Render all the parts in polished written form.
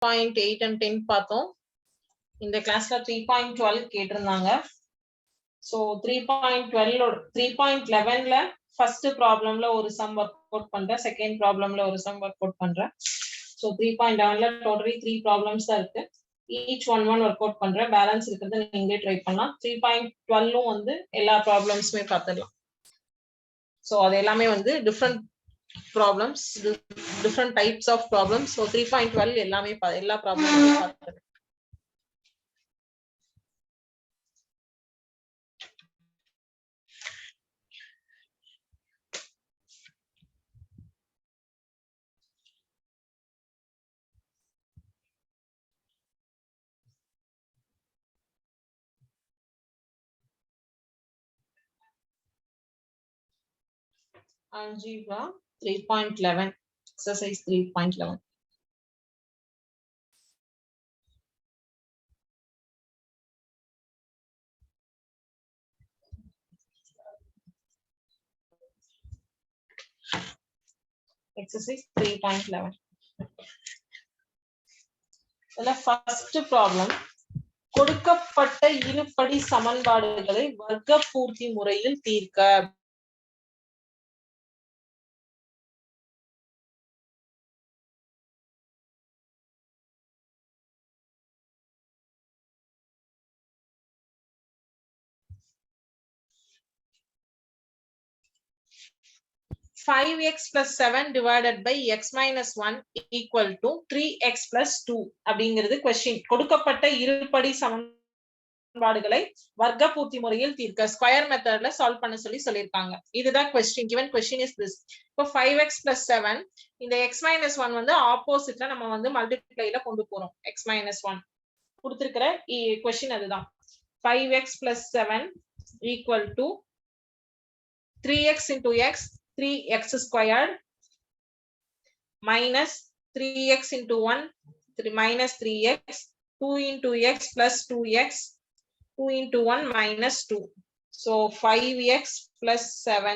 3.8 and 10 பார்த்தோம். இந்த கிளாஸ்ல 3.12 கேட்டிருந்தாங்க. ஸோ 3.11ல ஃபர்ஸ்ட் ப்ராப்ளம்ல ஒரு சம் ஒர்க் அவுட் பண்றேன், செகண்ட் ப்ராப்ளம்ல ஒரு சம் ஒர்க் அவுட் பண்றேன். ஸோ 3.11ல டோட்டலி 3 ப்ராப்ளம்ஸ் தான் இருக்கு. ஈச் ஒன் ஒர்க் அவுட் பண்றேன். பேலன்ஸ் இருக்கிறது நீங்களே ட்ரை பண்ணலாம். 3.12லும் வந்து எல்லா ப்ராப்ளம்ஸுமே பார்த்துடலாம். ஸோ அது எல்லாமே வந்து different problems, different types of problems. So 3.12 எல்லாமே எல்லா ப்ராப்ளம்ஸுமே பார்த்துருக்கேன். Algebra 3.11 exercise 3.11. Exercise 3.11. first problem, கொடுக்கப்பட்ட இருபடி சமன்பாடுகளை வர்க்க பூர்த்தி முறையில் தீர்க்க. 5x plus 7 divided by x minus 1 equal to 3x plus 2 அப்படிங்கிறது கொஸ்டின். கொடுக்கப்பட்ட இருபடி சமன்பாடுகளை வர்க்க பூர்த்தி முறையில் தீர்க்க ஸ்கொயர் மெத்தட்ல சால்வ் பண்ண சொல்லியிருக்காங்க. இதுதான் question. given question is this. இப்போ 5x plus 7 இந்த x minus 1 வந்து ஆப்போசிட்ல நம்ம வந்து மல்டிப்ளைல கொண்டு போறோம். x minus 1 கொடுத்திருக்கிற கொஸ்டின் அதுதான். 5x plus 7 equal to 3x into x 3x squared minus 3x into 1 minus 3x 2 into x plus 2x 2 into 1 minus 2. So 5x plus 7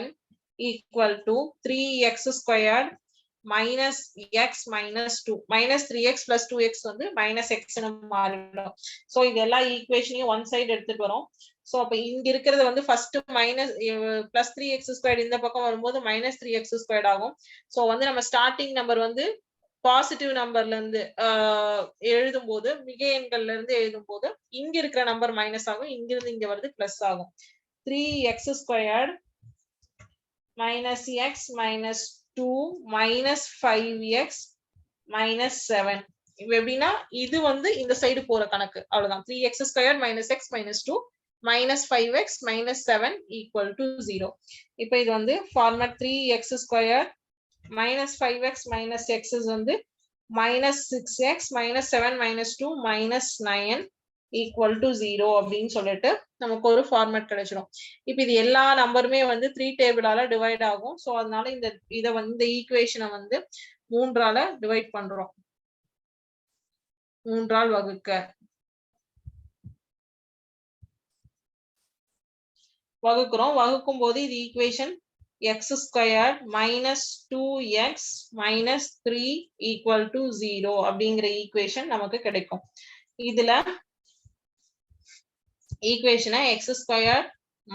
equal to 3x squared minus x minus 2 minus 3x plus 2x வந்து minus x னு மாறிடும். So இதெல்லா ஈக்குவேஷனையும் one side எடுத்துட்டு வரோம். So அப்ப இங்க இருக்கிறது வந்து first minus plus 3x squared இந்த பக்கம் வரும்போது minus 3x ஸ்கொயர்ட் ஆகும். சோ வந்து நம்ம ஸ்டார்டிங் நம்பர் வந்து பாசிட்டிவ் நம்பர்ல இருந்து எழுதும் போது மிகை எண்கள்ல இருந்து எழுதும் போது இங்க இருக்கிற நம்பர் மைனஸ் ஆகும், இங்க இருந்து இங்க வருது பிளஸ் ஆகும். 3x squared minus x minus 2 minus 5x minus 7. எப்படின்னா இது வந்து இந்த சைடு போற கணக்கு, அவ்வளவுதான். 3x squared minus x minus 2 minus 5x minus 7 equal to 0. இப்போ இது வந்து format 3x square minus 5x minus x is வந்து minus 6x minus 7 minus 2 minus 9 equal to 0 அப்படின்னு சொல்லிட்டு நமக்கு ஒரு ஃபார்மட் கிடைச்சிடும். இப்போ இது எல்லா நம்பருமே வந்து 3 டேபிளால டிவைட் ஆகும். ஸோ அதனால இதை வந்து இந்த ஈக்குவேஷனை வந்து 3ஆல டிவைட் பண்றோம். 3ஆல் வகுக்கிறோம். வகுக்கும் போது இது equation x squared minus 2x minus 3 equal to 0 அப்படிங்கிற ஈக்குவேஷன் நமக்கு கிடைக்கும். இதுல ஈக்குவேஷனை x squared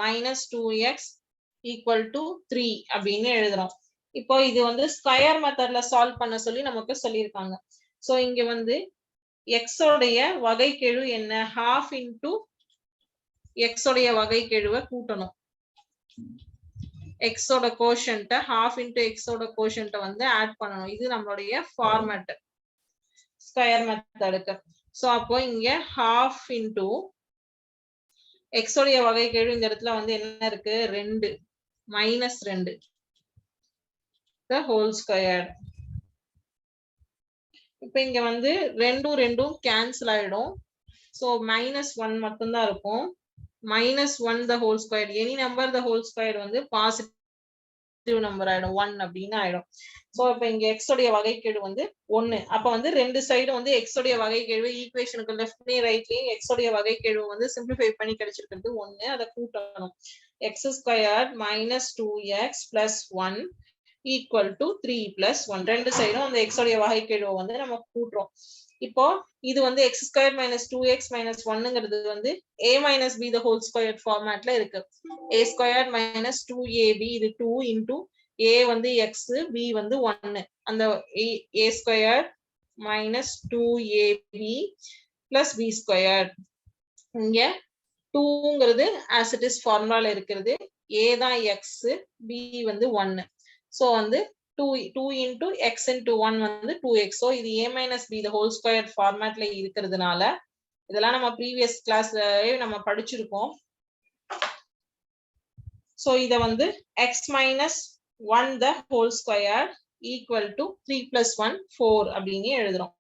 minus 2x equal to 3 அப்படின்னு எழுதுறோம். இப்போ இது வந்து ஸ்கொயர் மெத்தட்ல சால்வ் பண்ண சொல்லி நமக்கு சொல்லியிருக்காங்க. சோ இங்க வந்து x உடைய வகைக்கெழு என்ன? half into x உடைய வகைக்கெழுவை கூட்டணும். x ஓட கோஷன்ட் half into x ஓட கோஷன்ட் வந்து ஆட் பண்ணணும். இது நம்மளுடைய ஃபார்மட் ஸ்கொயர் மெத்தடுக்கு. சோ அப்போ இங்க half into x உடைய வகைக்கெழு இந்த இடத்துல வந்து என்ன இருக்கு? 2 minus 2 the whole squared. இப்போ இங்க வந்து 2 கேன்சல் ஆயிடும். சோ -1 மட்டும் தான் இருக்கும். -1 the whole squared. any number the whole squared வந்து பாசிட்டிவ் நம்பர் ஆயிடும், 1 அப்படின்னு ஆயிடும். சோ இப்போ இங்க x உடைய வகைக்கெழு வந்து 1. அப்ப வந்து ரெண்டு சைடு வந்து x உடைய வகைக்கெழு ஈக்குவேஷனுக்கு லெஃப்ட்லயும் ரைட்லயும் x உடைய வகைக்கெழு வந்து சிம்பிளிஃபை பண்ணி கிடைச்சிருக்கிறது 1. அதை கூட்டணும். x squared minus 2x plus 1 equal to 3 plus 1. ரெண்டு சைடும் அந்த x உடைய வகைக்கெழுவை வந்து நம்ம கூட்டுறோம். இப்போ இது வந்து x square minus 2x minus 1ங்கிறது வந்து a minus b the whole squared formatல இருக்கு. a squared minus 2ab இது 2 into a வந்து x, b வந்து 1. அந்த a squared minus 2ab plus b squared. இங்க 2ங்கிறது as it is formula இருக்கிறது. a தான் x, b வந்து 1. so வந்து 2 into x into 1 வந்து 2x. so இது a minus b the whole squared formatல இருக்கிறதுனால இதெல்லாம் நம்ம previous classல நம்ம படிச்சிருக்கோம். so இத வந்து x minus 1 the whole square equal to 3 plus 1 4 அப்படின்னு எழுதுறோம்.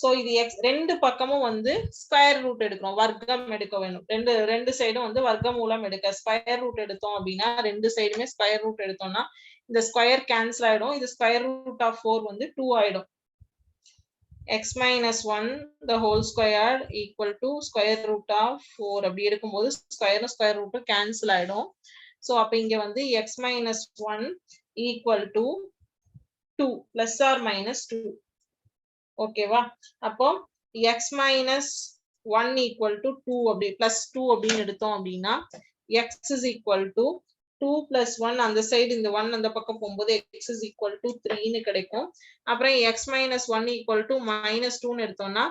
so இது x ரெண்டு பக்கமும் வந்து ஸ்கொயர் ரூட் எடுக்கிறோம், வர்க்கம் எடுக்க வேணும். ரெண்டு சைடும் வந்து வர்க்கமூலம் எடுக்க ஸ்கொயர் ரூட் எடுத்தோம் அப்படின்னா ரெண்டு சைடுமே ஸ்கொயர் ரூட் எடுத்தோம்னா இந்த ஸ்கொயர் கேன்சல் ஆயிடும். இது ஸ்கொயர் ரூட் ஆஃப் 4 வந்து 2 ஆயிடும். x minus 1 the whole square equal to square root of 4 அப்படி இருக்கும்போது ஸ்கொயர் ரூட் கேன்சல் ஆயிடும். so அப்ப இங்க வந்து x minus 1 equal to 2 plus or minus 2. ஓகேவா? அப்போ x minus 1 equal to 2 அப்படி plus 2 அப்படின்னு எடுத்தோம் அப்படின்னா x is equal to 2 plus 1 அந்த சைடு இந்த 1 அந்த பக்கம் போகும்போது x is equal to 3ன்னு கிடைக்கும். அப்புறம் x minus 1 equal to minus 2ன்னு எடுத்தோம்னா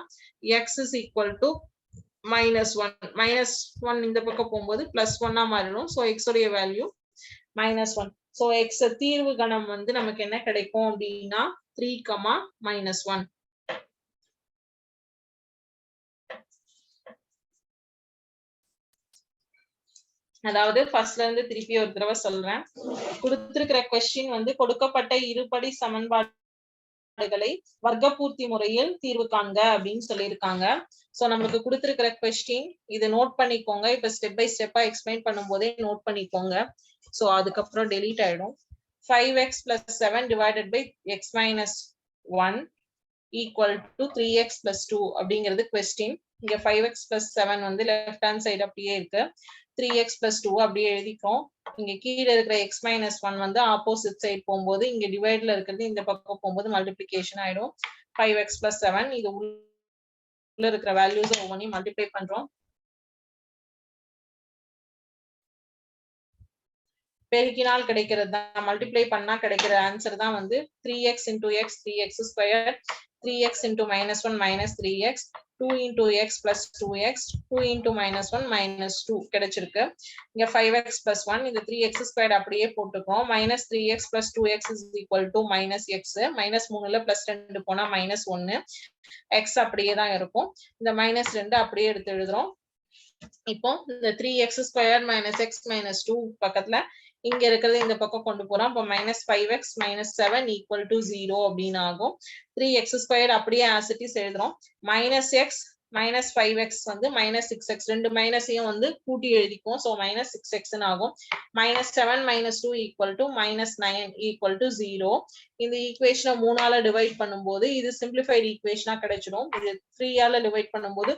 x is equal to minus 1. minus 1 இந்த பக்கம் போகும்போது plus 1ஆ மாறிடும். so x உடைய வேல்யூ minus 1. so x தீர்வு கணம் வந்து நமக்கு என்ன கிடைக்கும் அப்படின்னா 3, minus 1. அதாவது ஃபர்ஸ்ட்ல இருந்து திருப்பி ஒரு தடவை சொல்றேன். கொடுத்திருக்கிற क्वेश्चन வந்து கொடுக்கப்பட்ட இருபடி சமன்பாடுகளை வர்க்கபூர்த்தி முறையில் தீர்வு காண்க அப்படின்னு சொல்லியிருக்காங்க. சோ நமக்கு கொடுத்திருக்கிற क्वेश्चन இது நோட் பண்ணிக்கோங்க. இப்ப ஸ்டெப் பை ஸ்டெப்பா எக்ஸ்பிளைன் பண்ணும்போதே நோட் பண்ணிக்கோங்க. சோ அதுக்கப்புறம் டெலீட் ஆயிடும். 5x plus 7 divided by x minus 1 equal to 3x plus 2 அப்படிங்கிறது क्वेश्चन. இங்க 5x plus 7 வந்து லெஃப்ட் ஹேண்ட் சைடு அப்படியே இருக்கு. 3x plus 2 அப்படியே எழுதிக்கோம். இங்க கீழே இருக்கிற x minus 1 வந்து ஆப்போசிட் சைடு போகும்போது இங்க டிவைட்ல இருக்கிறது இந்த பக்கம் போகும்போது மல்டிப்ளிகேஷன் ஆயிடும். 5x plus 7 இது உள்ள இருக்கிற வேல்யூஸ் ஒவ்வொன்றையும் மல்டிப்ளை பண்றோம். பெருக்கினால் கிடைக்கிறது தான், மல்டிப்ளை பண்ணா கிடைக்கிற ஆன்சர் தான் வந்து 3x into x 3x squared, 3x into minus 1 minus 3x, 2 into x plus 2x, 2 into minus 1 minus 2 கிடைச்சிருக்கு. இங்க 5x plus 1 இந்த 3x squared அப்படியே போட்டுக்கோம். minus 3x plus 2x is equal to minus x. minus 3ல plus 2 போனா minus 1. x அப்படியே தான் இருக்கும். இந்த minus 2 அப்படியே எடுத்து எழுதுறோம். இப்போ இந்த 3x squared minus x minus 2 பக்கத்துல இங்க இருக்கிறது இந்த பக்கம் கொண்டு போறோம். அப்ப minus 5x minus 7 equal to 0 அப்படின்னு ஆகும். 3x squared அப்படியே as it is எழுதுறோம். minus x minus 5x வந்து minus 6x, ரெண்டு மைனஸையும் வந்து கூட்டி எழுதிக்கும். so minus 6x ஆகும். minus 7 minus 2 equal to minus 9 equal to 0. இந்த ஈக்குவேஷனை 3ஆல டிவைட் பண்ணும்போது இது சிம்பிளிஃபைடு ஈக்குவேஷனா கிடைச்சிடும். இது 3ஆல டிவைட் பண்ணும்போது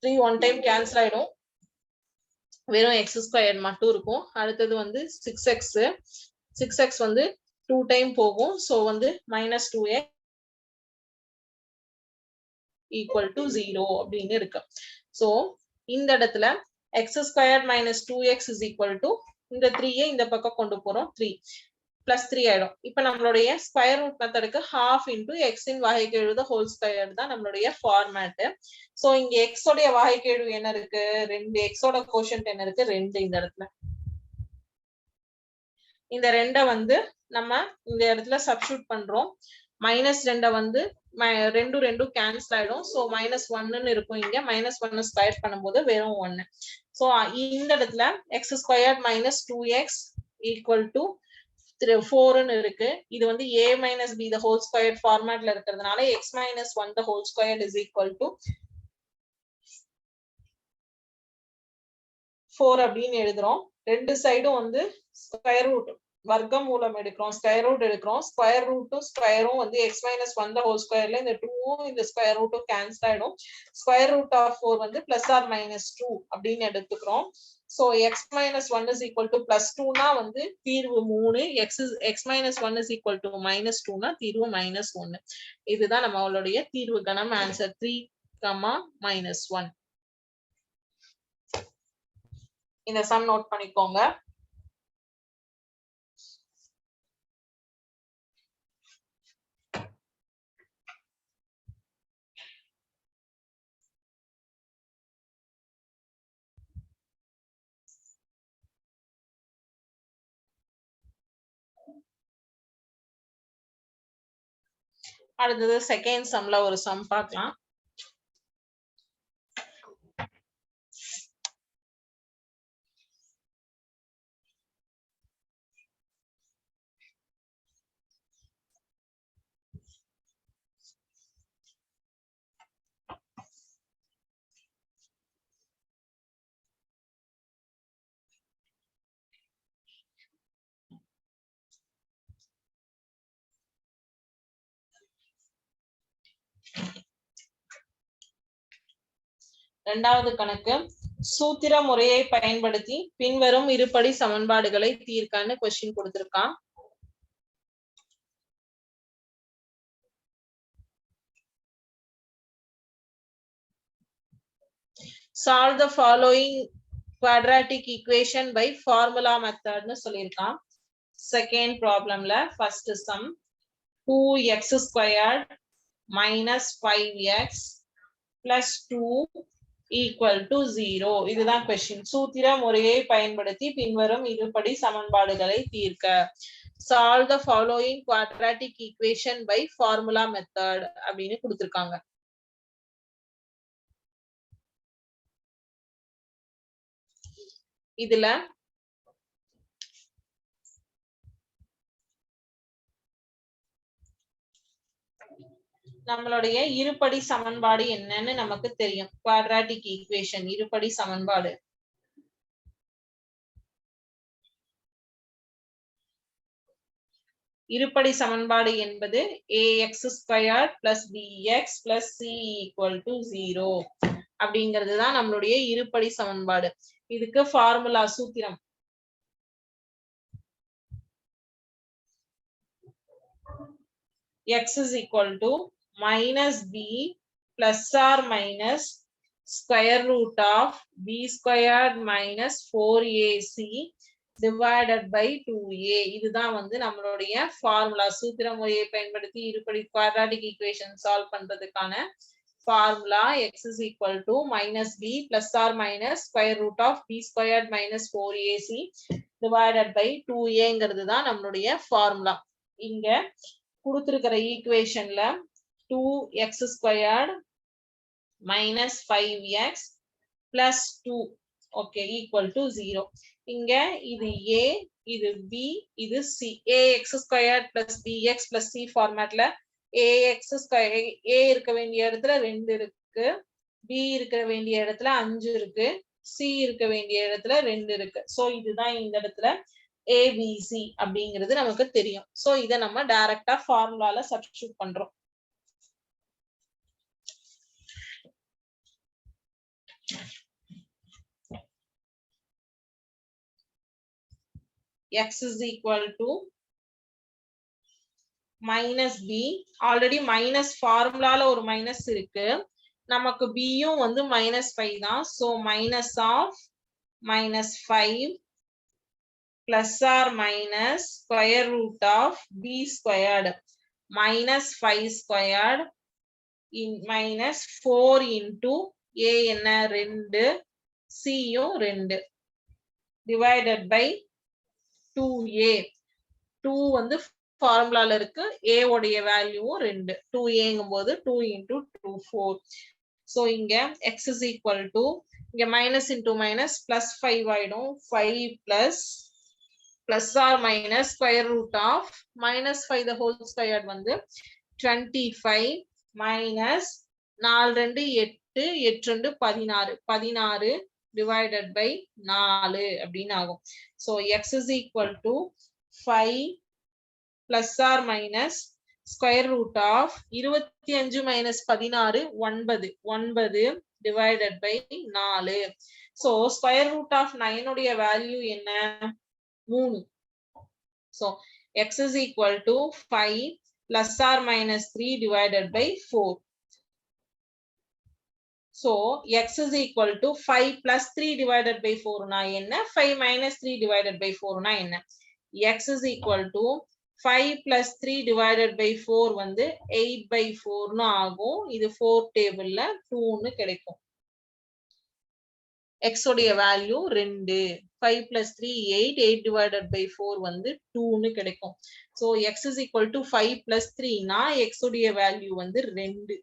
3 one time cancel ஆயிடும். வெறும் x squared மட்டும் இருக்கும். அடுத்தது வந்து 6x வந்து 2 டைம் போகும். so வந்து minus 2x equal to 0 அப்படின்னு இருக்கு. so இந்த இடத்துல x squared minus 2x is equal to இந்த 3 இந்த பக்கம் கொண்டு போறோம். 3 plus 3 ஆயிடும். இப்ப நம்மளுடைய ஸ்கொயர் ரூட் மெத்தடுக்கு half into x இன் வகைக்கெழு the whole square தான் நம்மளுடைய ஃபார்மேட். சோ இங்க x உடைய வகைக்கெழு என்ன இருக்கு? 2. x ஓட கோஷன்ட் என்ன இருக்கு? 2 இந்த இடத்துல. இந்த 2 வந்து நம்ம இந்த இடத்துல சப்ஸ்டிட்யூட் பண்றோம். minus 2 வந்து 2 கேன்சல் ஆயிடும். சோ minus 1ன்னு இருக்கும். இங்க minus 1 ஸ்கொயர் பண்ணும்போது வெறும் 1. சோ இந்த இடத்துல x squared minus 2x equal to 4ன்னு இருக்கு. இது வந்து a minus b the whole squared formatல இருக்கிறதுனால x minus 1 the whole squared is equal to 4 அப்படின்னு எழுதுறோம். ரெண்டு சைடும் வந்து ஸ்கொயர் ரூட் வர்க்கமூலம் எடுக்கிறோம், ஸ்கொயர் ரூட் எடுக்கிறோம். ஸ்கொயர் ரூட்டும் ஸ்கொயரும் வந்து x minus 1 the whole squareல இந்த 2ம் இந்த ஸ்கொயர் ரூட்டும் கேன்சல் ஆயிடும். ஸ்கொயர் ரூட் ஆஃப் 4 வந்து பிளஸ் ஆர் மைனஸ் 2 அப்படின்னு எடுத்துக்கிறோம். So x minus 1 is equal to plus 2னா வந்து தீர்வு 3, x minus 1 is equal to minus 2னா தீர்வு minus 1. இதுதான் நம்மளுடைய தீர்வு கணம் ஆன்சர் 3, -1. இந்த சம் நோட் பண்ணிக்கோங்க. அடுத்தது செகண்ட் சம்ல ஒரு சம் பார்க்கலாம். இரண்டாவது கணக்கு, சூத்திர முறையை பயன்படுத்தி பின்வரும் இருபடி சமன்பாடுகளை தீர்க்கன்னு question கொடுத்திருக்கான். Solve the following quadratic equation by formula method னு சொல்லியிருக்கான். செகண்ட் ப்ராப்ளம்ல first sum 2x squared minus 5x plus 2 equal to 0. இதுதான் question. சூத்திர முறையை பயன்படுத்தி பின்வரும் இருபடி சமன்பாடுகளை தீர்க்க. Solve the following quadratic equation by formula method அப்படின்னு கொடுத்திருக்காங்க. இதுல நம்மளுடைய இருபடி சமன்பாடு என்னன்னு நமக்கு தெரியும். குவாட்ராட்டிக் ஈக்குவேஷன், இருபடி சமன்பாடு. இருபடி சமன்பாடு என்பது ax squared plus bx plus c equal to 0 அப்படிங்கிறது தான் நம்மளுடைய இருபடி சமன்பாடு. இதுக்கு ஃபார்முலா சூத்திரம் x is equal to minus b plus or minus square root of b squared minus 4ac divided by 2a. இதுதான் வந்து நம்மளுடைய ஃபார்முலா. சூத்திர முறையை பயன்படுத்தி இருபடி குவாட்ராட்டிக் ஈக்குவேஷன் சால்வ் பண்றதுக்கான formula x is equal to minus b plus or minus square root of b squared minus 4ac divided by 2aங்கிறது தான் நம்மளுடைய ஃபார்முலா. இங்க கொடுத்திருக்கிற ஈக்குவேஷன்ல 2x squared minus 5x plus 2 okay equal to 0. இங்க இது a, இது b, இது c. ax squared plus bx plus c ஃபார்மேட்ல ax squared a இருக்க வேண்டிய இடத்துல 2 இருக்கு, b இருக்க வேண்டிய இடத்துல 5 இருக்கு, c இருக்க வேண்டிய இடத்துல 2 இருக்கு. சோ இதுதான் இந்த இடத்துல ABC அப்படிங்கிறது நமக்கு தெரியும். சோ இத நம்ம டைரக்டா ஃபார்முலால சப்ஸ்டிட்யூட் பண்றோம். x is equal to minus b. Already minus ஃபார்முலால ஒரு மைனஸ் இருக்கு, நமக்கு b யும் வந்து -5 தான். So minus of -5 plus or minus square root of b squared minus 5 squared in minus 4 into a என்ன 2 c யும் 2 divided by 2a. 2 வந்து ஃபார்முலால இருக்கு, a உடைய வேல்யூவும் 2, 2aங்கும்போது 2 into 2 4. so இங்க x is equal to இங்க minus into minus plus 5 ஆயிடும். 5 plus or minus square root of minus 5 the whole squared வந்து 25 minus 4 2 8 8 2 16 16 divided by 4 அப்படின்னு ஆகும். so x is equal to 5 plus or minus square root of 25 minus 16 9 divided by 4. So square root of 9 உடைய value என்ன 3. So x is equal to 5 plus or minus 3 divided by 4. So x is equal to 5 plus 3 divided by 4 na enna 5 minus 3 divided by 4 na enna x is equal to 5 plus 3 divided by 4 வந்து 8 by 4 னு ஆகும். இது 4 டேபிள்ல 2 னு கிடைக்கும். x உடைய value 2. 5 plus 3 8 8 divided by 4 வந்து 2 னு கிடைக்கும். So x is equal to 5 plus 3 னா x உடைய வேல்யூ வந்து 2.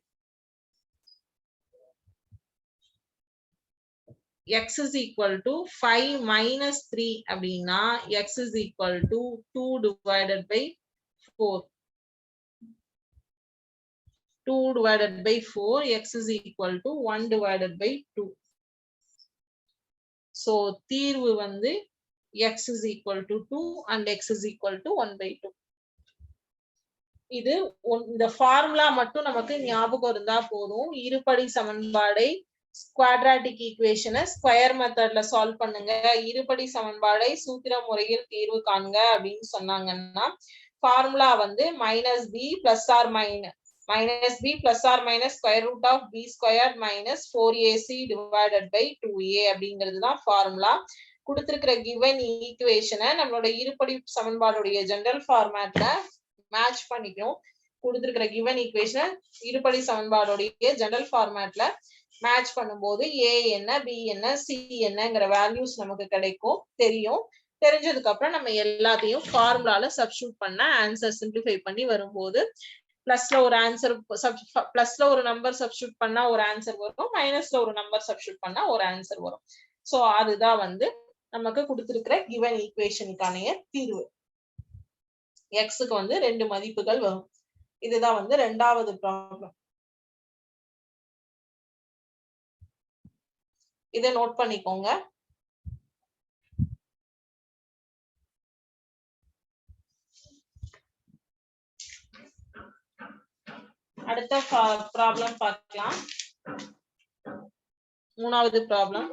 x is equal to 5 minus 3 அப்படின்னா x is equal to 2 divided by 4. 2 divided by 4, x is equal to 1 divided by 2. So தீர்வு வந்து x is equal to 2 and x is equal to 1 by 2. இது இந்த formula மட்டும் நமக்கு ஞாபகம் இருந்தா போதும். இருபடி சமன்பாடை quadratic equation ஸ்கொயர் மெத்தட்ல சால்வ் பண்ணுங்க, இருபடி சமன்பாடை சூத்திர முறையில் தீர்வு காண்க அப்படின்னு சொன்னாங்கன்னா ஃபார்முலா வந்து -b plus or minus square root of b squared minus 4ac divided by 2a அப்படிங்கிறது தான் ஃபார்முலா. கொடுத்திருக்கிற given ஈக்குவேஷனை நம்மளோட இருபடி சமன்பாடுடைய ஜெனரல் ஃபார்மேட்ல மேட்ச் பண்ணிக்கணும். கொடுத்திருக்கிற given ஈக்குவேஷனை இருபடி சமன்பாடுடைய ஜெனரல் ஃபார்மேட்ல மேட்ச் பண்ணும்போது a என்ன b என்ன c என்னங்கிற வேல்யூஸ் நமக்கு கிடைக்கும், தெரியும். தெரிஞ்சதுக்கு அப்புறம் நம்ம எல்லாத்தையும் ஃபார்முலால சப்ஸ்டிட்யூட் பண்ண ஆன்சர் சிம்பிளிஃபை பண்ணி வரும்போது பிளஸ்ல ஒரு ஆன்சர் பிளஸ்ல ஒரு நம்பர் சப்ஸ்டிட்யூட் பண்ணா ஒரு ஆன்சர் வரும், மைனஸ்ல ஒரு நம்பர் சப்ஸ்டிட்யூட் பண்ணா ஒரு ஆன்சர் வரும். சோ அதுதான் வந்து நமக்கு கொடுத்திருக்கிற given ஈக்குவேஷனுக்கான தீர்வு. எக்ஸுக்கு வந்து 2 மதிப்புகள் வரும். இதுதான் வந்து இரண்டாவது ப்ராப்ளம். இதை நோட் பண்ணிக்கோங்க. அடுத்த ப்ராப்ளம் பார்க்கலாம். மூணாவது ப்ராப்ளம்.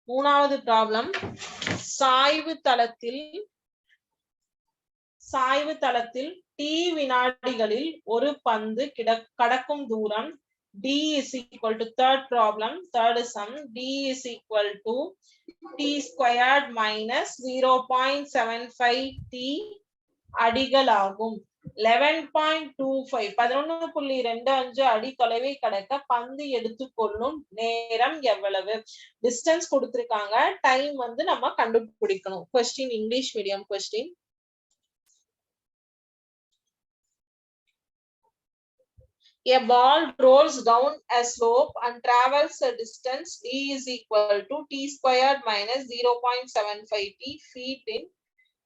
மூணாவது ப்ராப்ளம் சாய்வு தளத்தில் t வினாடிகளில் ஒரு பந்து கடக்கும் தூரம் d is equal to third sum d is equal to t squared minus 0.75 t அடிகள் ஆகும். 11.25 அடி தொலைவை கடக்க பந்து எடுத்துக்கொள்ளும் நேரம் எவ்வளவு? டிஸ்டன்ஸ் கொடுத்திருக்காங்க, டைம் வந்து நம்ம கண்டுபிடிக்கணும். Question English medium question. A ball rolls down a slope and travels a distance d is equal to t squared minus 0.75 t feet in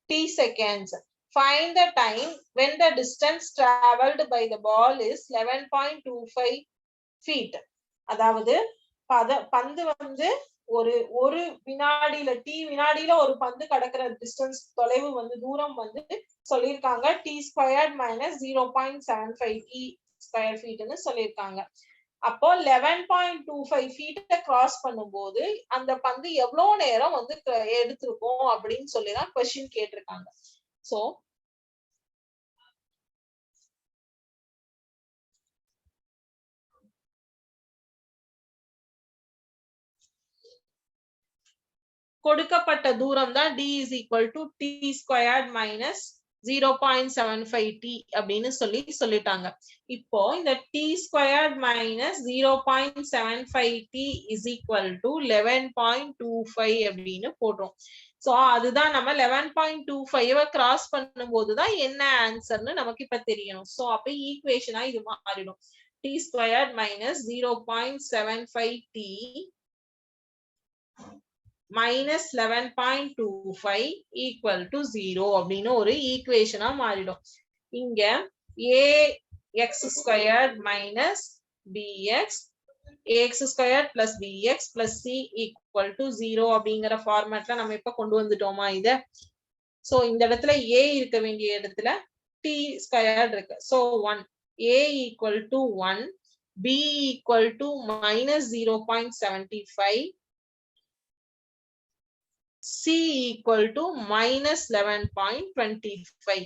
t seconds. Find the time when the distance traveled by the ball is 11.25 feet. அதாவது பந்து வந்து ஒரு வினாடியில வினாடியில ஒரு பந்து கடக்கிற distance தொலைவு வந்து தூரம் வந்து சொல்லியிருக்காங்க t squared minus 0.75 t square ஃபீட்னு சொல்லியிருக்காங்க. அப்போ 11.25 ஃபீட்டை கிராஸ் பண்ணும்போது அந்த பந்து எவ்வளவு நேரம் வந்து எடுத்திருக்கும் அப்படின்னு சொல்லிதான் क्वेश्चन கேட்டிருக்காங்க. சோ கொடுக்கப்பட்ட தூரம் தான் d is equal to t squared minus 0.75 t அப்படின்னு சொல்லிட்டாங்க. இப்போ இந்த t squared minus 0.75 t is equal to 11.25 அப்படின்னு போடுறோம். சோ அதுதான் நம்ம 11.25 கிராஸ் பண்ணும்போதுதான் என்ன ஆன்சர்னு நமக்கு இப்ப தெரியணும். சோ அப்ப ஈக்குவேஷனா இது மாறிடும். t squared minus 0.75 t minus 11.25 equal to 0 அப்படின்னு ஒரு ஈக்குவேஷனா மாறிடும். இங்க ax squared minus bx ax squared plus bx plus c equal to 0 அப்படிங்கிற ஃபார்மேட்ல நம்ம இப்ப கொண்டு வந்துட்டோமா இத. சோ இந்த இடத்துல a இருக்க வேண்டிய இடத்துல t squared இருக்கு. so 1 a equal to 1 b equal to minus 0.75 c equal to minus 11.25.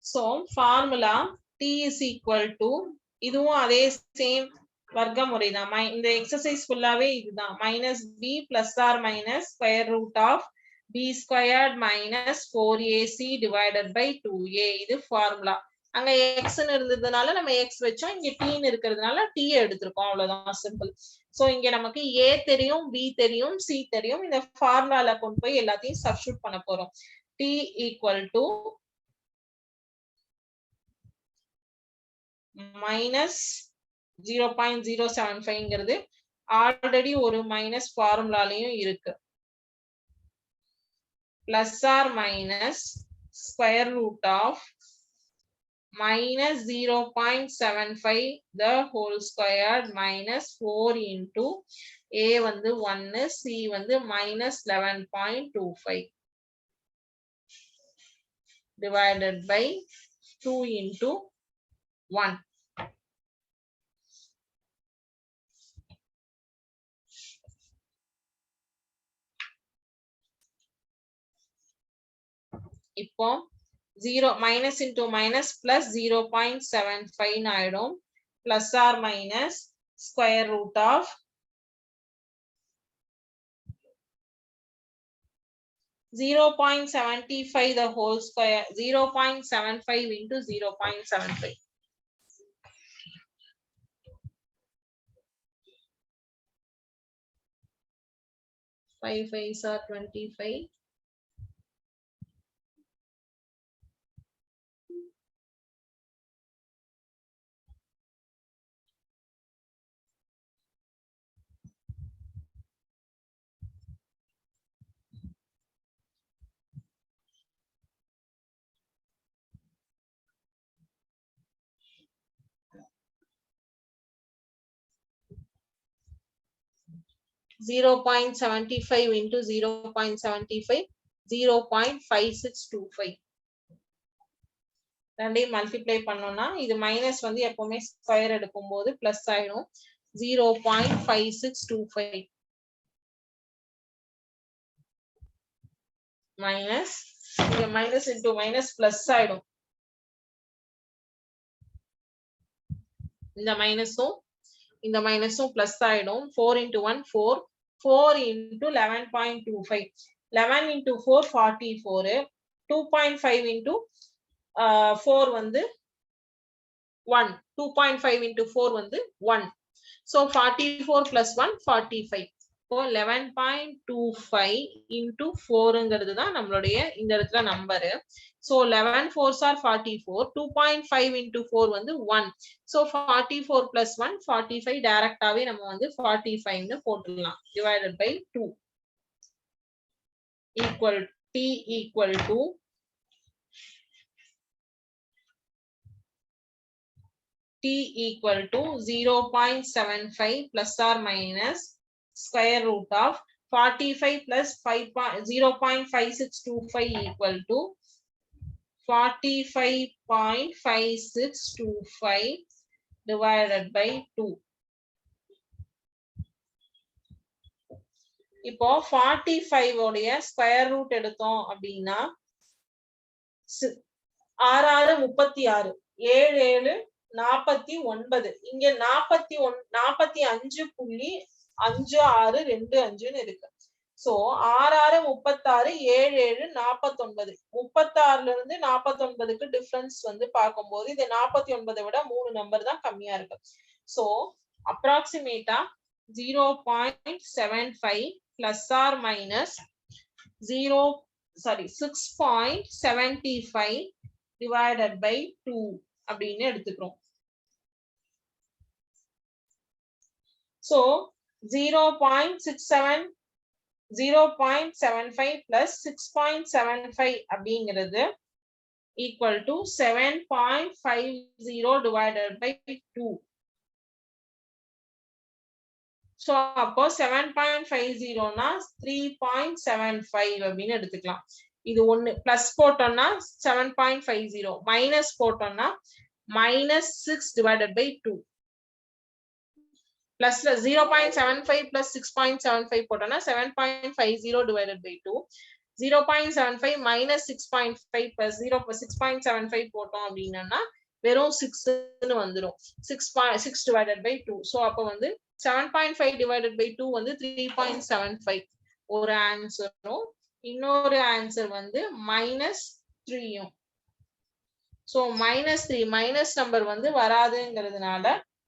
So formula t is equal to இதுவும் அதே சேம் வர்க்க முறை தான். இந்த எக்ஸசைஸ் ஃபுல்லாவே இதுதான். minus b plus or minus square root of b squared minus 4ac divided by 2a. இது formula. அங்க x ன்னு இருந்ததுனால நம்ம x வெச்சோம். இங்க t ன்னு இருக்கிறதுனால t எடுத்துறோம். அவ்வளவுதான் சிம்பிள். சோ இங்க நமக்கு a தெரியும், b தெரியும், c தெரியும். இந்த ஃபார்முலால கொண்டு போய் எல்லாத்தையும் சப்ஸ்டிட்யூட் பண்ண போறோம். t equal to minus 0.075ங்கிறது ஆல்ரெடி ஒரு மைனஸ் ஃபார்முலாலயும் இருக்கு. plus or minus square root of minus 0.75 the whole squared minus 4 into a வந்து 1 c வந்து minus 11.25 divided by 2 into 1. இப்போ 0 minus into minus plus 0.75 ஆயிடும். plus or minus square root of 0.75 the whole square 0.75 into 0.75. 5 5s are 25. 0.75 into 0.75 0.5625. ரெண்டையும் multiply பண்ணோம்னா இது minus வந்து எப்பவுமே square எடுக்கும்போது பிளஸ் ஆயிடும். 0.5625 மைனஸ் இங்க மைனஸ் இன்டு மைனஸ் பிளஸ் ஆயிடும். இந்த மைனஸும் பிளஸ் ஆயிடும். 4 into 1 4 4 into 11.25 11 into 4 44 2.5 into 4 வந்து 1 2.5 into 4 வந்து 1. so 44 plus 1 45. so 11.25 into 4ங்கிறது தான் நம்மளுடைய இந்த இடத்துல number. so 11 4s are 44. 2.5 into 4 வந்து 1. so 44 plus 1 45. டைரக்டாவே நம்ம வந்து 45 ன்னு போட்டுடலாம். divided by 2 equal t equal to t equal to 0.75 plus or minus square root of 45 plus 0.5625 equal to 45.5625 divided by 2. இப்போ 45 உடைய ஸ்கொயர் ரூட் எடுத்தோம் அப்படின்னா 6 6 36 7 7 49. இங்க 45.5625 இருக்கு. சோ 6 6 36 7 7 49. 36ல இருந்து 49க்கு டிஃபரன்ஸ் வந்து பார்க்கும்போது இது 49 விட 3 நம்பர் தான் கம்மியா இருக்கு. சோ அப்ராக்சிமேட்டா 0.75 plus or minus 6.75 divided by 2 அப்படின்னு எடுத்துக்கிறோம். So 0.75 plus 6.75 அப்படிங்கிறது equal to 7.50 divided by 2. So அப்போ 7.50 னா 3.75 அப்படின்னு எடுத்துக்கலாம். இது ஒன்னு பிளஸ் போட்டோம்னா 7.50, மைனஸ் போட்டோம்னா -6 divided by 2. Plus 0.75 plus 6.75 போட்டோம்னா 7.50 divided by 2. 0.75 minus 6.5 plus 6.75 போட்டோம் அப்படின்னா வெறும் 6 ன்னு வந்துரும். 6 divided by 2. So அப்ப வந்து 7.5 divided by 2 வந்து 3.75 ஒரு ஆன்சரும், இன்னொரு ஆன்சர் வந்து -3யும். So -3 மைனஸ் நம்பர் வந்து வராதுங்கிறதுனால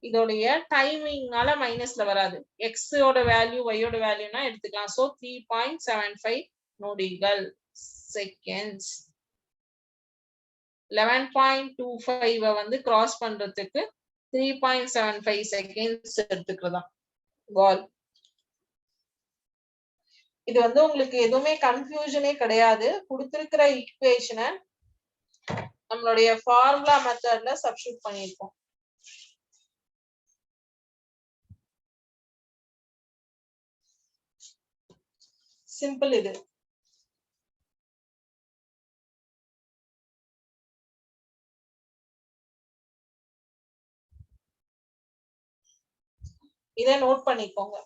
இதோடைய டைமிங்னால மைனஸ்ல வராது. x ஓட வேல்யூ y ஓட வேல்யூனா எடுத்துக்கலாம். So 3.75 நொடிகள் செகண்ட்ஸ். 11.25 வந்து கிராஸ் பண்றதுக்கு 3.75 செகண்ட்ஸ் எடுத்துக்கிறதா பால். இது வந்து உங்களுக்கு எதுவுமே கன்ஃபியூஷனே கிடையாது. கொடுத்திருக்கிற ஈக்குவேஷனை நம்மளுடைய ஃபார்முலா மெத்தட்ல சப்ஸ்டிட்யூட் பண்ணியிருக்கோம். சிம்பிள் இது. இதை நோட் பண்ணிக்கோங்க.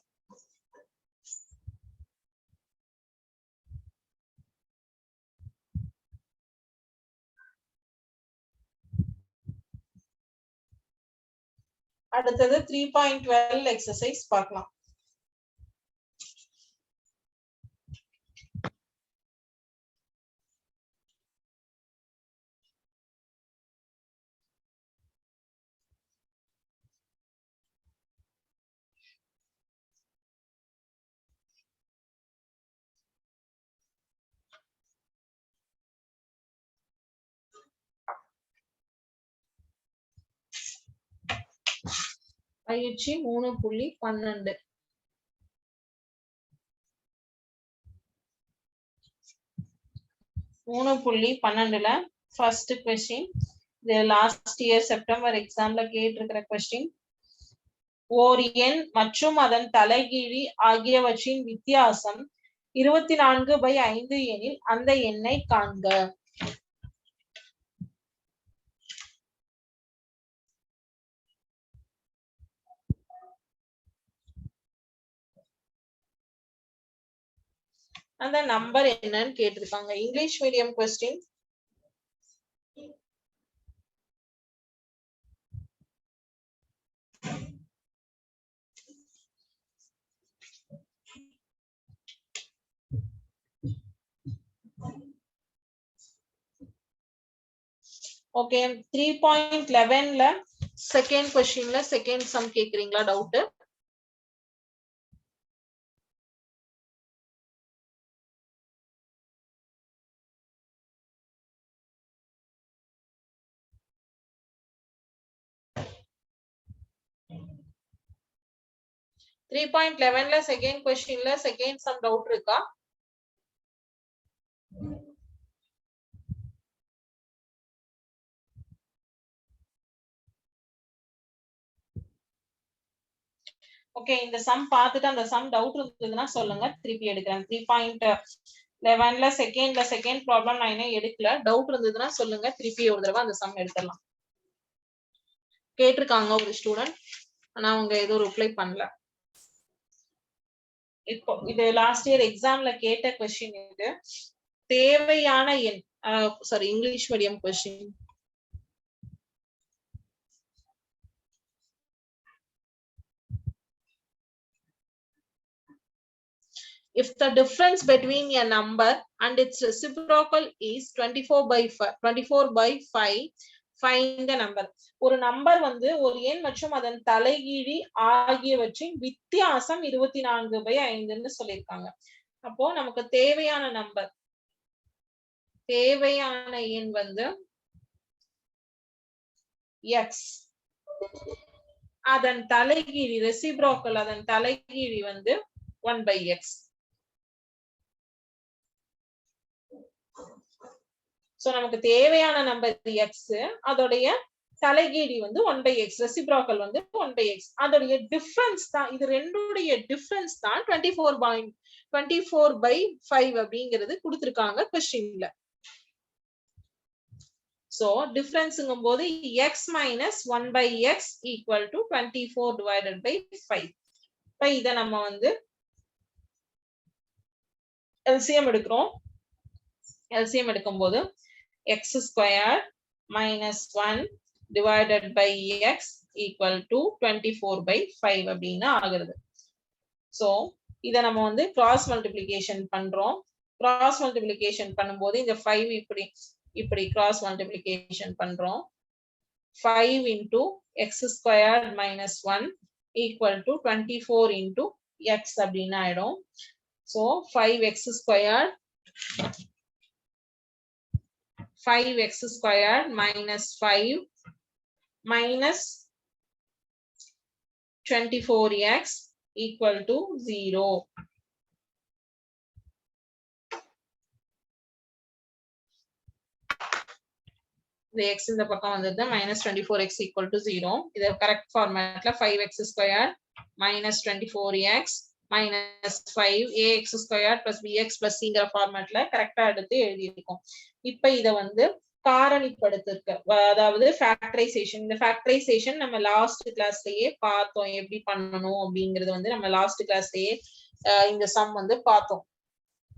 அடுத்தது 3.12 எக்ஸசைஸ் பார்க்கலாம். பயிற்சி 3.12. First question. இது லாஸ்ட் இயர் செப்டம்பர் எக்ஸாம்ல கேட்டிருக்கிற क्वेश्चन. ஓர் எண் மற்றும் அதன் தலைகீழி ஆகியவற்றின் வித்தியாசம் 24/5 எனில் அந்த எண்ணை காண்க. அந்த நம்பர் என்னன்னு கேட்டிருக்காங்க. English medium question. ஓகே, 3.11ல செகண்ட் क्वेश्चनல செகண்ட் சம் கேக்குறீங்களா? டவுட்? செகண்ட் क्वेश्चनல செகண்ட் சம் டவுட் இருக்கா? ஓகே, இந்த சம் பார்த்துட்டு அந்த சம் டவுட் இருந்ததுன்னா சொல்லுங்க, திருப்பி எடுக்கிறேன். 3.11ல செகண்ட் ப்ராப்ளம் நான் என்ன எடுக்கல. டவுட் இருந்ததுன்னா சொல்லுங்க, திருப்பி ஒரு தடவை அந்த சம் எடுத்துடலாம். கேட்டிருக்காங்க ஒரு ஸ்டூடெண்ட், ஆனா அவங்க எதுவும் ரிப்ளை பண்ணல. இப்போ இது லாஸ்ட் இயர் எக்ஸாம்ல கேட்ட क्वेश्चन. இது தேவையான எண், sorry English medium question. If the difference between a number and its reciprocal is 24/5, find the number. ஒரு நம்பர் வந்து ஒரு எண் மற்றும் அதன் தலைகீழி ஆகியவற்றின் வித்தியாசம் 24/5ன்னு சொல்லியிருக்காங்க. அப்போ நமக்கு தேவையான நம்பர், தேவையான எண் வந்து x. அதன் தலைகீழி ரெசிப்ரோக்கல், அதன் தலைகீழி வந்து 1/x. சோ நமக்கு தேவையான நம்பர் x, அதோடைய தலைகீழி வந்து 1/x, ரெசிப்ரோக்கல் வந்து 1/x. அதோடைய டிஃபரன்ஸ் தான், இது ரெண்டுடைய டிஃபரன்ஸ் தான் 24/5 அப்படிங்கிறது கொடுத்திருக்காங்க क्वेश्चनல. சோ டிஃபரன்ஸ்ங்கும் போது x minus 1/x equal to 24/5. இப்ப இத நம்ம வந்து LCM எடுக்கிறோம். LCM எடுக்கும்போது x squared minus 1 divided by x equal to 24/5 அப்படின்னு ஆகிறது. சோ இத நம்ம வந்து கிராஸ் மல்டிப்ளிகேஷன் பண்றோம். கிராஸ் மல்டிப்ளிகேஷன் பண்ணும்போது இந்த 5 இப்படி கிராஸ் மல்டிப்ளிகேஷன் பண்றோம். 5 into x squared minus 1 equal to 24 into x அப்படின்னு ஆயிடும். So 5x squared minus 5 minus 24x equal to 0. The x இந்த பக்கம் வந்தது minus 24x equal to 0. இது correct ஃபார்மேட்ல 5x squared minus 24x minus 5 ax squared plus bx plus cங்கிற ஃபார்மேட்ல கரெக்டா எடுத்து எழுதி இருக்கோம். இப்போ இத வந்து காரணிப்படுத்திருக்க, அதாவது ஃபேக்டரைசேஷன். இந்த ஃபேக்டரைசேஷன் நம்ம லாஸ்ட் கிளாஸ்லயே பார்த்தோம், எப்படி பண்ணணும் அப்படிங்கறது வந்து நம்ம லாஸ்ட் கிளாஸ்லயே இந்த சம் வந்து பார்த்தோம்.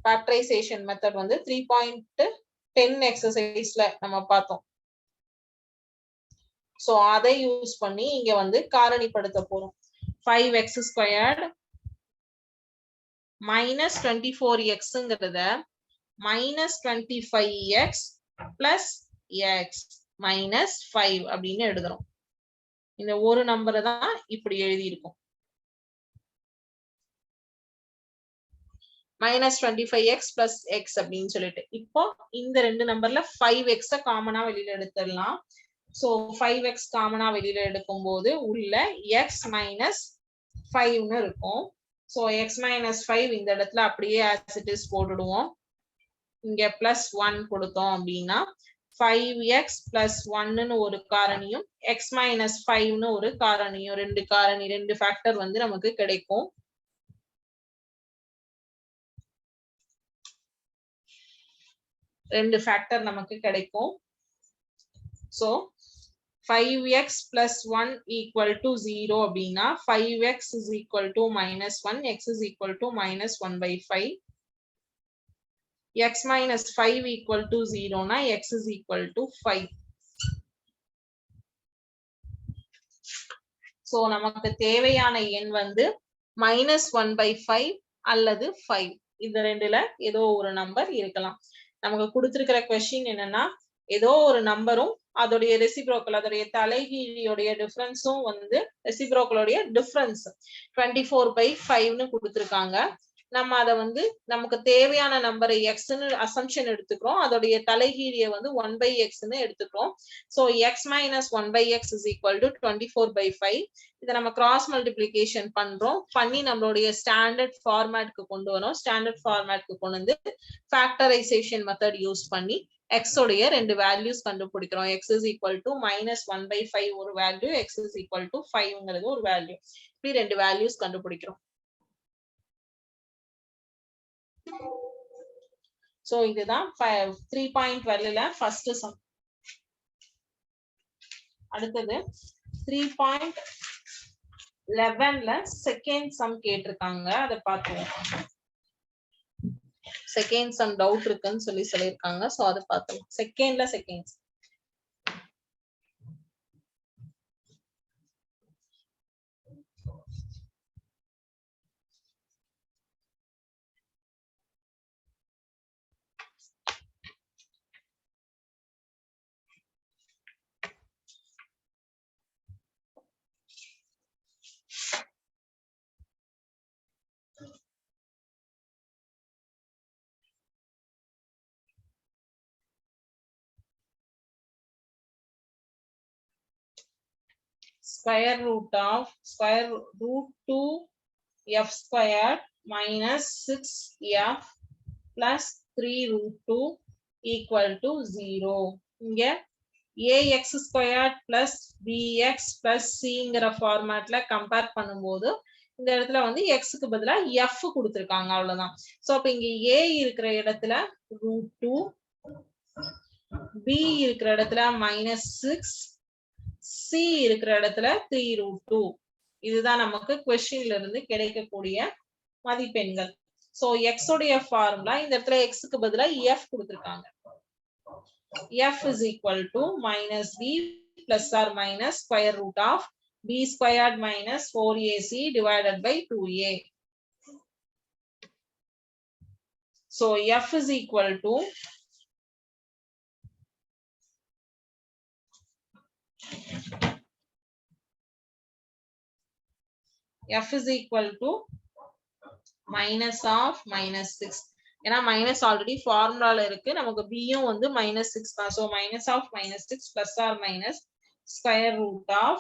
ஃபேக்டரைசேஷன் மெத்தட் வந்து 3.10 எக்ஸசைஸ்ல நம்ம பார்த்தோம். சோ அதை யூஸ் பண்ணி இங்க வந்து காரணிப்படுத்த போறோம். 5x squared minus 24xங்கிறத minus 25x plus x minus 5 அப்படின்னு எழுதுறோம். இந்த ஒரு நம்பரை தான் இப்படி எழுதி இருக்கும். minus 25x plus x அப்படின்னு சொல்லிட்டு இப்போ இந்த ரெண்டு நம்பர்ல 5x காமனா வெளியில எடுத்துடலாம். சோ 5x காமனா வெளியில எடுக்கும் போது உள்ள x minus 5ன்னு இருக்கும். சோ x minus 5 இந்த இடத்துல அப்படியே as it is போட்டுடுவோம். இங்க plus 1 கொடுத்தோம் அப்படின்னா 5x plus 1ன்னு ஒரு காரணியும் x minus 5ன்னு ஒரு காரணியும், ரெண்டு ஃபேக்டர் வந்து நமக்கு கிடைக்கும். ரெண்டு ஃபேக்டர் நமக்கு கிடைக்கும். So 5x plus 1 equal to 0 அப்படின்னா 5x is equal to minus 1, x is equal to minus 1/5. x minus 5 equal to 0 na x is equal to 5. So நமக்கு தேவையான எண் வந்து minus 1/5 அல்லது 5. இந்த ரெண்டுல ஏதோ ஒரு நம்பர் இருக்கலாம். நமக்கு கொடுத்திருக்கிற क्वेश्चन என்னன்னா ஏதோ ஒரு நம்பரும் அதோடைய ரெசிப்ரோக்கல், அதோடைய தலைகீழியோடைய டிஃபரன்ஸும் வந்து ரெசிப்ரோக்கலோடைய டிஃபரன்ஸ் 24/5ன்னு கொடுத்திருக்காங்க. நம்ம அத வந்து நமக்கு தேவையான நம்பரை எக்ஸ்ன்னு அசம்ஷன் எடுத்துக்கிறோம், அதோடைய தலைகீழியை வந்து 1/x-ன்னு எடுத்துக்கிறோம். So x minus 1/x is equal to 24/5. இதை நம்ம கிராஸ் மல்டிப்ளிகேஷன் பண்றோம், பண்ணி நம்மளுடைய ஸ்டாண்டர்ட் ஃபார்மேட்க்கு கொண்டு வரோம். ஸ்டாண்டர்ட் ஃபார்மேட்க்கு கொண்டு வந்து ஃபேக்டரைசேஷன் மெத்தட் யூஸ் பண்ணி x உடைய ரெண்டு வேல்யூஸ் கண்டுபிடிக்கிறோம். x is equal to minus 1/5 ஒரு value, x is equal to 5ங்கிறது ஒரு வேல்யூ. இப்படி ரெண்டு வேல்யூஸ் கண்டுபிடிக்கிறோம். சோ இதுதான் 3.12ல ஃபர்ஸ்ட் சம். அடுத்தது 3.11ல செகண்ட் சம் கேட்டிருக்காங்க, அதை பார்ப்போம். செகண்ட் சம் டவுட் இருக்குன்னு சொல்லியிருக்காங்க. சோ அதை பார்த்தோம். Second square root 2f squared minus 6f plus 3 root 2 equal to 0. இங்க ax squared plus bx plus cங்கிற ஃபார்மேட்ல கம்பேர் பண்ணும்போது இந்த இடத்துல வந்து x க்கு பதிலா f கொடுத்திருக்காங்க அவ்வளவுதான். சோ அப்ப இங்க a இருக்கிற இடத்துல root 2, b இருக்கிற இடத்துல -6, c இருக்கிற இடத்துல 3 root 2. இதுதான் நமக்கு क्वेश्चनல இருந்து கிடைக்கக்கூடிய மதிப்பெண்கள். சோ x உடைய ஃபார்முலா இந்த இடத்துல x க்கு பதிலா f கொடுத்திருக்காங்க. f is equal to minus b plus or minus square root of b squared minus 4ac divided by 2a. So f is equal to minus of minus 6. ஏன்னா minus already formula இருக்கு, நமக்கு b யும் வந்து -6 தான். So minus of -6 plus or minus square root of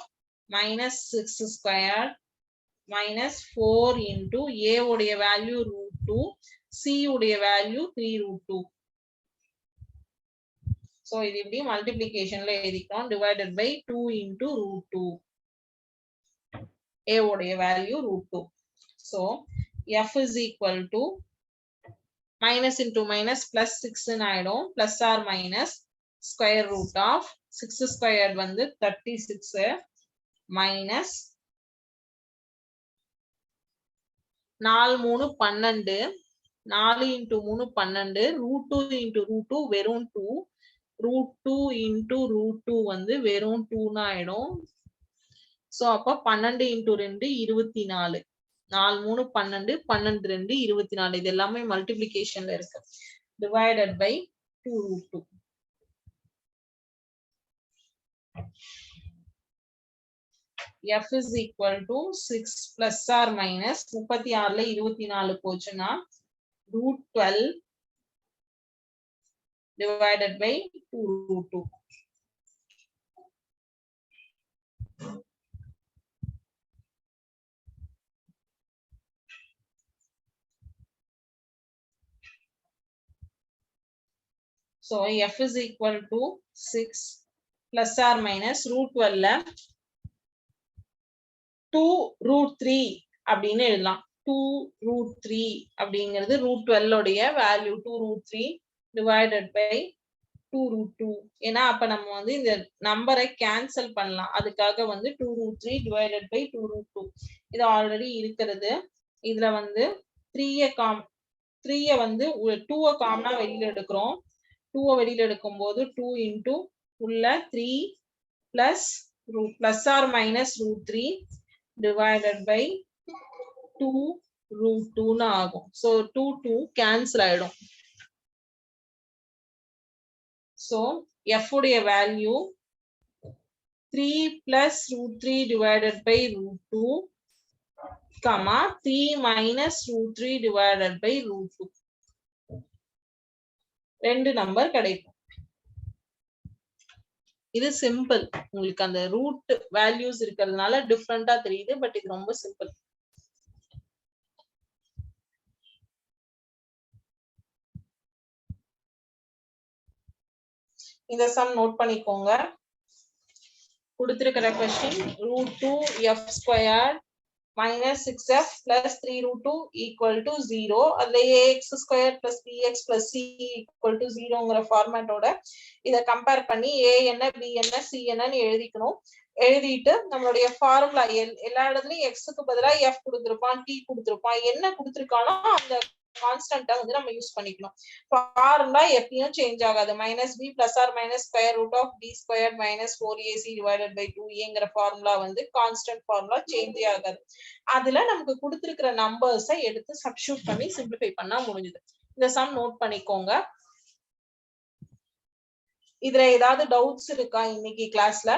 -6 squared minus 4 into a உடைய value root 2, c உடைய value 3 root 2. So இது இப்படி multiplicationல எழுதிக்கிறோம், divided by 2 into root 2. a உடைய value root 2. So f is equal to minus into minus plus 6 ஆயிடும், plus or minus square root of 6 squared வந்து 36 minus 4 3 12, 4 into 3 12, root 2 into root 2 வெறும் 2, root 2 into root 2 வந்து வெறும் 2 ஆயிடும். So அப்ப 12 into 2 24, 4 3 12, 12 2 24. இது எல்லாமே மல்டிப்ளிகேஷன்ல இருக்கு. Divided by 2 root 2. f is equal to 6 plus or minus 36ல 24 போச்சுன்னா root 12 divided by 2 root 2. So f is equal to 6 plus or minus root 12ல 2 root 3 அப்படின்னு எழுதலாம். 2 root 3 அப்படிங்கிறது root 12 உடைய value 2 root 3 divided by 2 root 2. ஏன்னா அப்ப நம்ம வந்து இந்த நம்பரை கேன்சல் பண்ணலாம், அதுக்காக வந்து 2 root 3 divided by 2 root 2. இது ஆல்ரெடி இருக்கிறது. இதுல வந்து 3 வந்து 2 காமனா வெளியில எடுக்கிறோம். 2 வெளியில எடுக்கும் போது 2 into உள்ள 3 plus or minus root 3 divided by 2 root 2 ஆகும். So 2 cancel ஆயிடும். So f உடைய value 3 plus root 3 divided by root 2, 3 minus root 3 divided by root 2. ரெண்டு நம்பர் கிடைக்கும். இது சிம்பிள். உங்களுக்கு அந்த ரூட் வேல்யூஸ் இருக்கிறதுனால டிஃபரெண்டா தெரியுது, பட் இது ரொம்ப சிம்பிள். இந்த சம் நோட் பண்ணிக்கோங்க. கொடுத்திருக்கிற question root 2f squared minus 6f plus 3 root 2 equal to 0. அதுல ax squared plus bx plus c equal to 0ங்கிற ஃபார்மேட்டோட இத கம்பேர் பண்ணி a என்ன b என்ன c என்னன்னு எழுதிக்கணும். எழுதிட்டு நம்மளுடைய ஃபார்முலா எல்லா இடத்துலயும் x க்கு பதிலா f கொடுத்திருப்பான், t கொடுத்திருப்பான், என்ன கொடுத்திருக்கானோ அந்த கான்ஸ்டன்ட்டை வந்து நம்ம யூஸ் பண்ணிக்கணும். ஃபார்முலா எப்பயும் சேஞ்ச் ஆகாது. -b plus or minus square root of b squared minus 4ac divided by 2aங்கிற ஃபார்முலா வந்து கான்ஸ்டன்ட் ஃபார்முலா சேஞ்ச் ஆகாது. அதுல நமக்கு கொடுத்திருக்கிற நம்பர்ஸை எடுத்து சப்ஸ்டிட்யூட் பண்ணி சிம்பிளிஃபை பண்ணா முடிஞ்சது. இந்த சம் நோட் பண்ணிக்கோங்க. இதுல ஏதாவது டவுட்ஸ் இருக்கா இன்னைக்கு கிளாஸ்ல?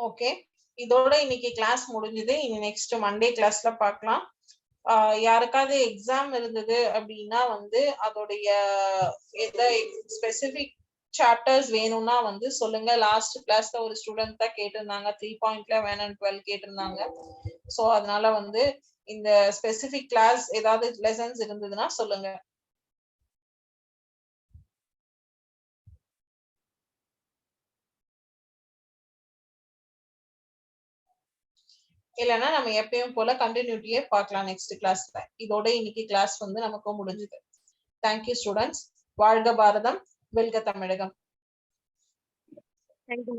ஓகே, இதோட இன்னைக்கு கிளாஸ் முடிஞ்சது. இனி நெக்ஸ்ட் மண்டே கிளாஸ்ல பார்க்கலாம். யாருக்காவது எக்ஸாம் இருந்தது அப்படின்னா வந்து அதோடைய ஸ்பெசிபிக் சாப்டர்ஸ் வேணும்னா வந்து சொல்லுங்க. லாஸ்ட் கிளாஸ்ல ஒரு ஸ்டூடெண்ட் தான் கேட்டிருந்தாங்க, 3.11 and 12 கேட்டிருந்தாங்க. ஸோ அதனால வந்து இந்த ஸ்பெசிபிக் கிளாஸ் ஏதாவது லெசன்ஸ் இருந்ததுன்னா சொல்லுங்க. இல்லைன்னா நம்ம எப்பயும் போல கண்டினியூட்டியே பார்க்கலாம் நெக்ஸ்ட் கிளாஸ்ல. இதோட இன்னைக்கு கிளாஸ் வந்து நமக்கு முடிஞ்சது. Thank you students. வாழ்க பாரதம், வெல்க தமிழகம். Thank you.